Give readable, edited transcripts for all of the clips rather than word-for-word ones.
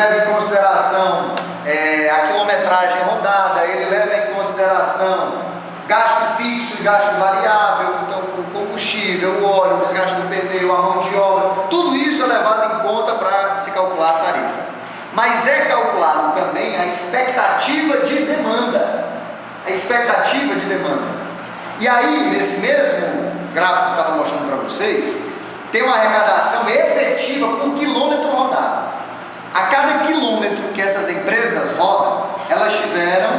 leva em consideração a quilometragem rodada, ele leva em consideração gasto fixo e gasto variável, então o combustível, o óleo, o desgaste do pneu, a mão de obra, tudo isso é levado em conta para se calcular a tarifa. Mas é calculado também a expectativa de demanda. A expectativa de demanda. E aí, nesse mesmo gráfico que eu estava mostrando para vocês, tem uma arrecadação efetiva por quilômetro rodado. A cada quilômetro que essas empresas rodam, elas tiveram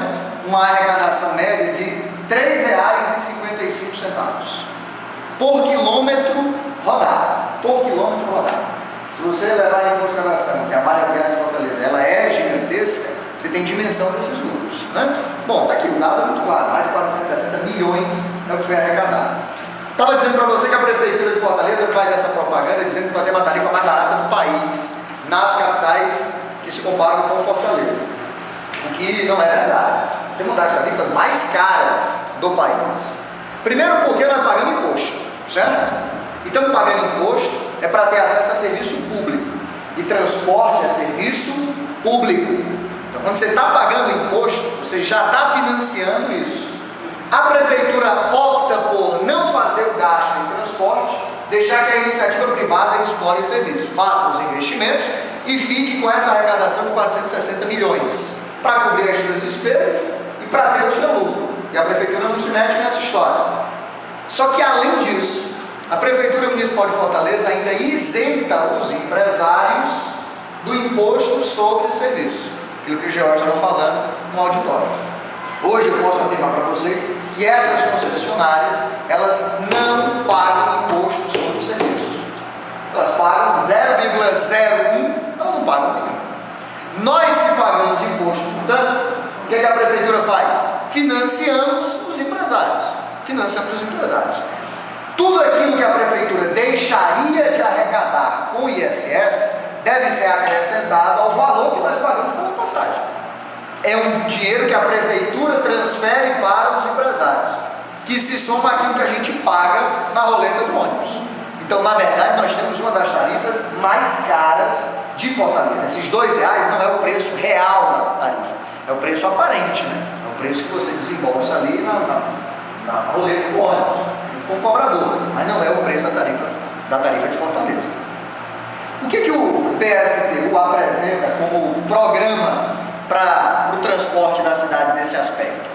uma arrecadação média de R$ 3,55 por quilômetro rodado. Por quilômetro rodado. Se você levar em consideração que a malha viária de Fortaleza ela é gigantesca, você tem dimensão desses números, né? Bom, está aqui o dado é muito claro, mais de 460 milhões é o que foi arrecadado. Estava dizendo para você que a Prefeitura de Fortaleza faz essa propaganda dizendo que vai ter uma tarifa mais barata do país, nas capitais que se comparam com Fortaleza. O que não é verdade. Tem uma das tarifas mais caras do país. Primeiro porque nós pagamos imposto, certo? Então pagando imposto é para ter acesso a serviço público. E transporte é serviço público. Então quando você está pagando imposto, você já está financiando isso. A Prefeitura opta por não fazer o gasto em transporte, deixar que a iniciativa privada explore esse serviço, faça os investimentos e fique com essa arrecadação de 460 milhões para cobrir as suas despesas e para ter o seu lucro. E a Prefeitura não se mete nessa história. Só que além disso, a Prefeitura Municipal de Fortaleza ainda isenta os empresários do imposto sobre o serviço, aquilo que o George estava falando no auditório. Hoje eu posso afirmar para vocês que essas concessionárias, elas não pagam imposto sobre o serviço. Elas pagam 0,01, elas não pagam nenhum. Nós que pagamos imposto, portanto, o que a Prefeitura faz? Financiamos os empresários. Financiamos os empresários. Tudo aquilo que a Prefeitura deixaria de arrecadar com o ISS deve ser acrescentado ao valor que nós pagamos pela passagem. É um dinheiro que a Prefeitura transfere para os empresários, que se soma àquilo que a gente paga na roleta do ônibus. Então, na verdade, nós temos uma das tarifas mais caras de Fortaleza. Esses R$ 2,00 não é o preço real da tarifa, é o preço aparente, né? É o preço que você desembolsa ali na roleta do ônibus, junto com o cobrador, mas não é o preço da tarifa de Fortaleza. O que o PSTU apresenta como programa para o transporte da cidade nesse aspecto?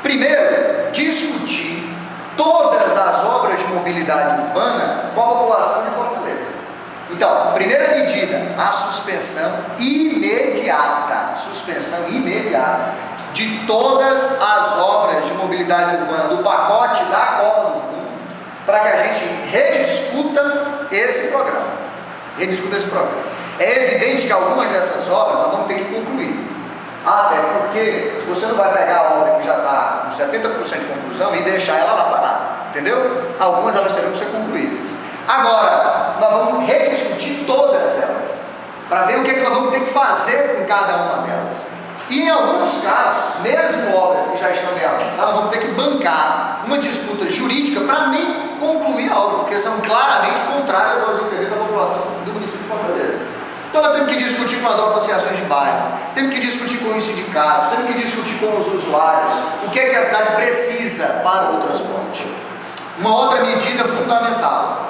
Primeiro, discutir todas as obras de mobilidade urbana com a população de Fortaleza. Então, primeira medida, a suspensão imediata de todas as obras de mobilidade urbana do pacote da Copa do Mundo, para que a gente rediscuta esse programa. É evidente que algumas dessas obras nós vamos ter que concluir. Até porque você não vai pegar a obra que já está com 70% de conclusão e deixar ela lá parada, entendeu? Algumas elas terão que ser concluídas. Agora, nós vamos rediscutir todas elas, para ver o que nós vamos ter que fazer com cada uma delas. E em alguns casos, mesmo obras que já estão bem avançadas, vamos ter que bancar uma disputa jurídica para nem concluir a obra, porque são claramente contrárias aos interesses da população do município de Fortaleza. Então nós temos que discutir com as associações de bairro, temos que discutir com os sindicatos, temos que discutir com os usuários, o que é que a cidade precisa para o transporte. Uma outra medida fundamental,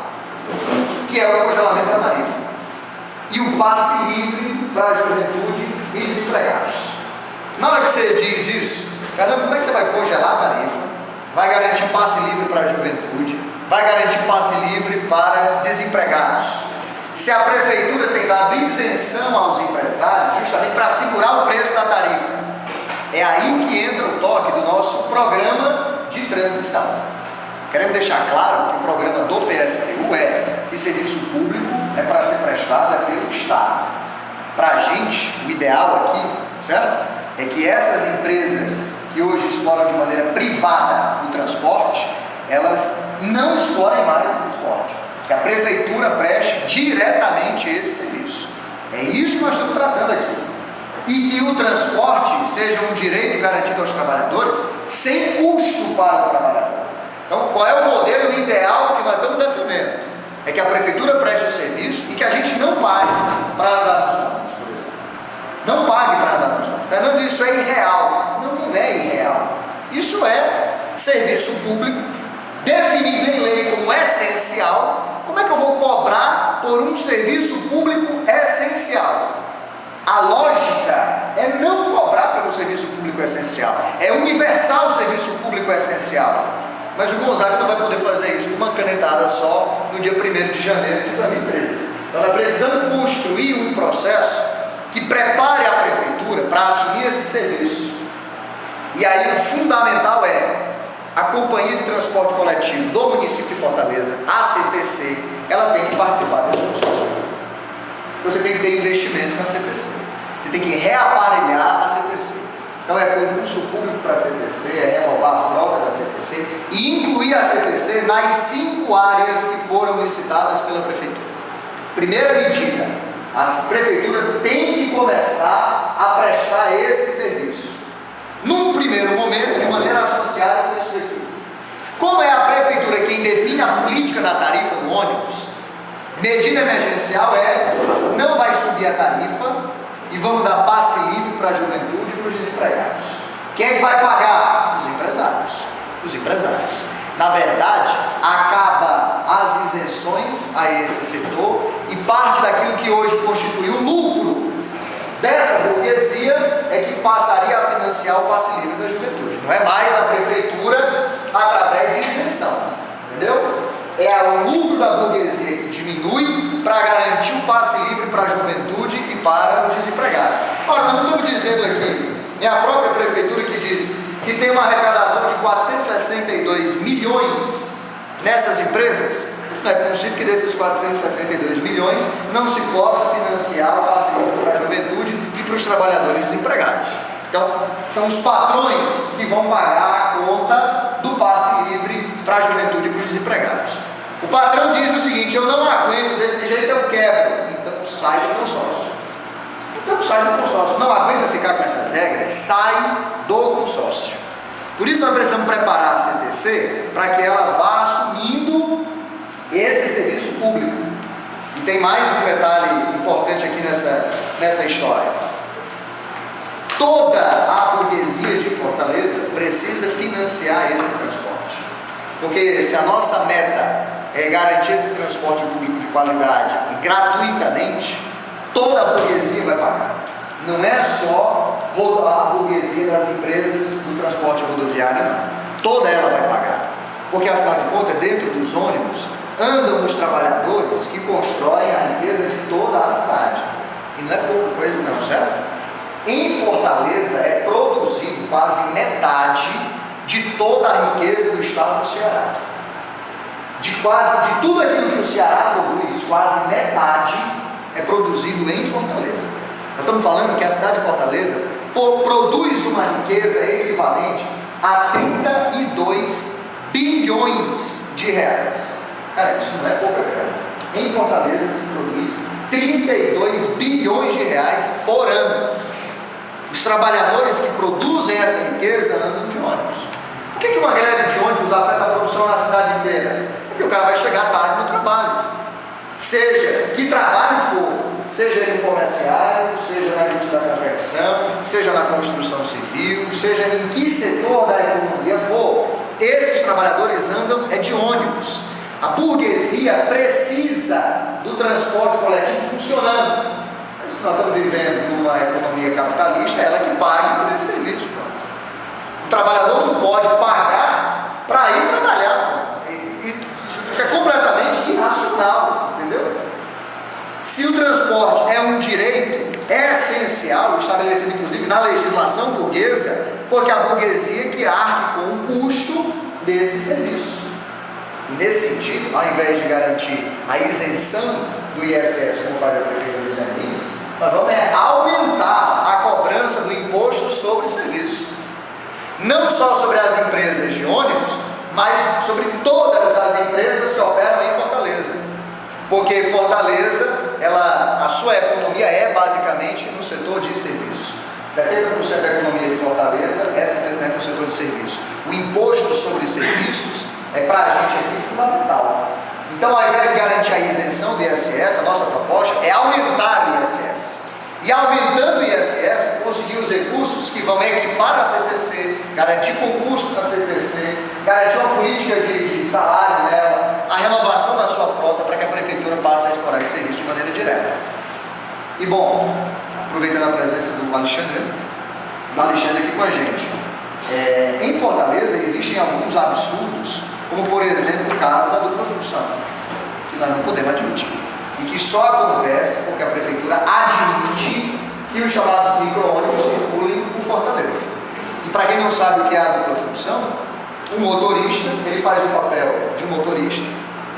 que é o congelamento da tarifa e o passe livre para a juventude e desempregados. Na hora que você diz isso, caramba, como é que você vai congelar a tarifa, vai garantir passe livre para a juventude, vai garantir passe livre para desempregados, se a Prefeitura tem dado isenção aos empresários justamente para segurar o preço da tarifa? É aí que entra o toque do nosso programa de transição. Queremos deixar claro que o programa do PSTU é que serviço público é para ser prestado pelo Estado. Para a gente, o ideal aqui, certo? É que essas empresas que hoje exploram de maneira privada o transporte, elas não explorem mais o transporte. Que a Prefeitura preste diretamente esse serviço. É isso que nós estamos tratando aqui. E que o transporte seja um direito garantido aos trabalhadores sem custo para o trabalhador. Então, qual é o modelo ideal que nós estamos defendendo? É que a Prefeitura preste o serviço e que a gente não pague para andar nos ônibus, por exemplo. Não pague para andar nos ônibus. Fernando, isso é irreal. Não, não é irreal. Isso é serviço público, definido em lei como essencial. Como é que eu vou cobrar por um serviço público essencial? A lógica é não cobrar pelo serviço público essencial. É universal o serviço público essencial. Mas o Gonzaga não vai poder fazer isso numa canetada só no dia 1º de janeiro de 2013. Então nós precisamos construir um processo que prepare a prefeitura para assumir esse serviço. E aí o fundamental é a Companhia de Transporte Coletivo do município de Fortaleza, a CTC, ela tem que participar desse processo. Você tem que ter investimento na CTC. Você tem que reaparelhar a CTC. Então é concurso público para a CTC, é renovar a frota da CTC e incluir a CTC nas 5 áreas que foram licitadas pela prefeitura. Primeira medida, a prefeitura tem que começar a prestar esse serviço. Num primeiro momento, de maneira associada com isso aqui. Como é a prefeitura quem define a política da tarifa do ônibus, medida emergencial é: não vai subir a tarifa e vamos dar passe livre para a juventude e para os desempregados. Quem é que vai pagar? Os empresários. Os empresários. Na verdade, acaba as isenções a esse setor e parte daquilo que hoje constitui o lucro dessa burguesia é que passaria a financiar o passe livre da juventude. Não é mais a prefeitura através de isenção, entendeu? É o lucro da burguesia que diminui para garantir o passe livre para a juventude e para os desempregados. Ora, nós não estamos dizendo aqui, é a própria prefeitura que diz que tem uma arrecadação de 462 milhões nessas empresas. Não é possível que desses 462 milhões não se possa financiar o passe livre para a juventude e para os trabalhadores desempregados. Então, são os patrões que vão pagar a conta do passe livre para a juventude e para os desempregados. O patrão diz o seguinte: eu não aguento, desse jeito eu quebro. Então sai do consórcio. Não aguenta ficar com essas regras, sai do consórcio. Por isso nós precisamos preparar a CTC para que ela vá assumindo esse serviço público. E tem mais um detalhe importante aqui nessa história. Toda a burguesia de Fortaleza precisa financiar esse transporte. Porque se a nossa meta é garantir esse transporte público de qualidade e gratuitamente, toda a burguesia vai pagar. Não é só a burguesia das empresas do transporte rodoviário, não. Toda ela vai pagar. Porque afinal de contas, dentro dos ônibus andam os trabalhadores que constroem a riqueza de toda a cidade. E não é pouca coisa não, certo? Em Fortaleza é produzido quase metade de toda a riqueza do estado do Ceará. De tudo aquilo que o Ceará produz, quase metade é produzido em Fortaleza. Nós estamos falando que a cidade de Fortaleza produz uma riqueza equivalente a 32 bilhões de reais. Cara, isso não é pouca grana. Em Fortaleza se produz 32 bilhões de reais por ano. Os trabalhadores que produzem essa riqueza andam de ônibus. Por que uma greve de ônibus afeta a produção na cidade inteira? Porque o cara vai chegar tarde no trabalho. Seja que trabalho for, seja no comerciário, seja na indústria da confecção, seja na construção civil, seja em que setor da economia for, esses trabalhadores andam de ônibus. A burguesia precisa do transporte coletivo funcionando. Se nós estamos vivendo numa economia capitalista, é ela que paga por esse serviço. O trabalhador não pode pagar para ir trabalhar. Isso é completamente irracional, entendeu? Se o transporte é um direito essencial, estabelecido inclusive na legislação burguesa, porque a burguesia que arque com o custo desse serviço. E nesse sentido, ao invés de garantir a isenção do ISS, como faz a prefeitura de Zé Lins, nós vamos aumentar a cobrança do imposto sobre o serviço. Não só sobre as empresas de ônibus, mas sobre todas as empresas que operam em Fortaleza. Porque Fortaleza, a sua economia é basicamente no setor de serviço. 70% da economia de Fortaleza é no setor de serviço. O imposto sobre serviços é para a gente aqui fundamental. Então, ao invés de garantir a isenção do ISS, a nossa proposta é aumentar o ISS. E aumentando o ISS, conseguir os recursos que vão equipar a CTC, garantir concurso para a CTC, garantir uma política de salário nela, a renovação da sua frota para que a prefeitura passe a explorar esse serviço de maneira direta. E bom, aproveitando a presença do Alexandre aqui com a gente, em Fortaleza existem alguns absurdos, como por exemplo o caso da dupla função, que nós não podemos admitir. E que só acontece porque a prefeitura admite que os chamados micro-ônibus circulem em Fortaleza. E para quem não sabe o que é a dupla função, o motorista, ele faz o papel de motorista,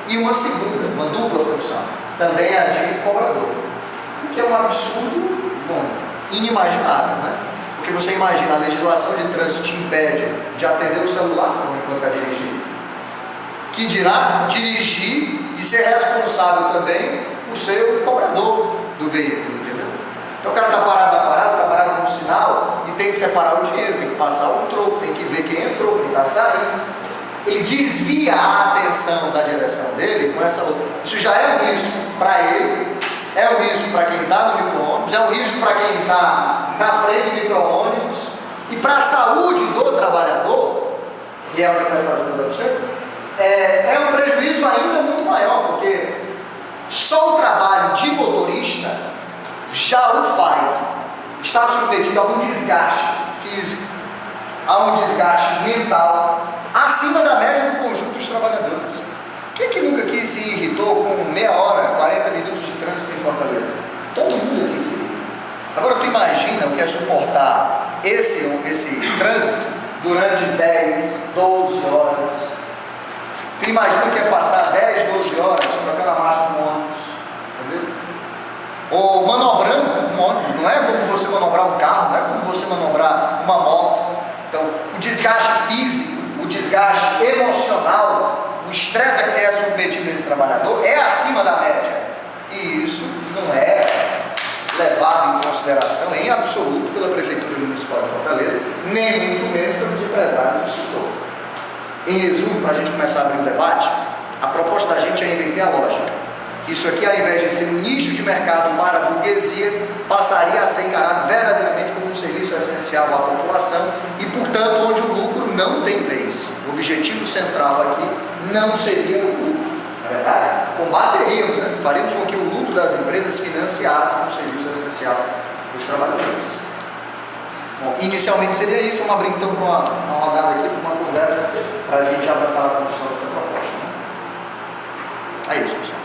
e uma segunda, uma dupla função, também é de cobrador. O que é um absurdo, bom, inimaginável, né? Porque você imagina, a legislação de trânsito te impede de atender o celular enquanto está dirigindo. Que dirá dirigir e ser responsável também por ser o cobrador do veículo, entendeu? Então o cara está parado no sinal e tem que separar o dinheiro, tem que passar o troco, tem que ver quem entrou, quem está saindo. Ele desvia a atenção da direção dele com essa outra. Isso já é um risco para ele, é um risco para quem está no micro-ônibus, é um risco para quem está na frente do micro-ônibus e para a saúde do trabalhador, e é o que a saúde do trabalhador, é um prejuízo ainda muito maior, porque só o trabalho de motorista já o faz, está submetido a um desgaste físico, a um desgaste mental, acima da média do conjunto dos trabalhadores. Quem é que nunca aqui se irritou com meia hora, 40 minutos de trânsito em Fortaleza? Todo mundo aqui se irrita. Agora tu imagina o que é suportar esse trânsito durante 10, 12 horas. Tu imagina o que é passar 10, 12 horas trocando a marcha no ônibus, entendeu? Ou manobrando um ônibus, não é como você manobrar um carro, não é como você manobrar uma moto. Então, o desgaste físico, o desgaste emocional, o estresse a que é submetido esse trabalhador é acima da média. E isso não é levado em consideração em absoluto pela Prefeitura Municipal de Fortaleza, nem muito menos pelos empresários do setor. Em resumo, para a gente começar a abrir o debate, a proposta da gente é inverter a lógica. Isso aqui, ao invés de ser um nicho de mercado para a burguesia, passaria a ser encarado verdadeiramente como um serviço essencial à população e, portanto, onde o lucro não tem vez. O objetivo central aqui não seria o lucro. Na verdade, combateríamos, né? Faríamos com que o lucro das empresas financiasse um serviço essencial dos trabalhadores. Bom, inicialmente seria isso. Vamos abrir então para uma rodada aqui, para uma conversa, para a gente avançar na construção dessa proposta. Né? É isso, pessoal.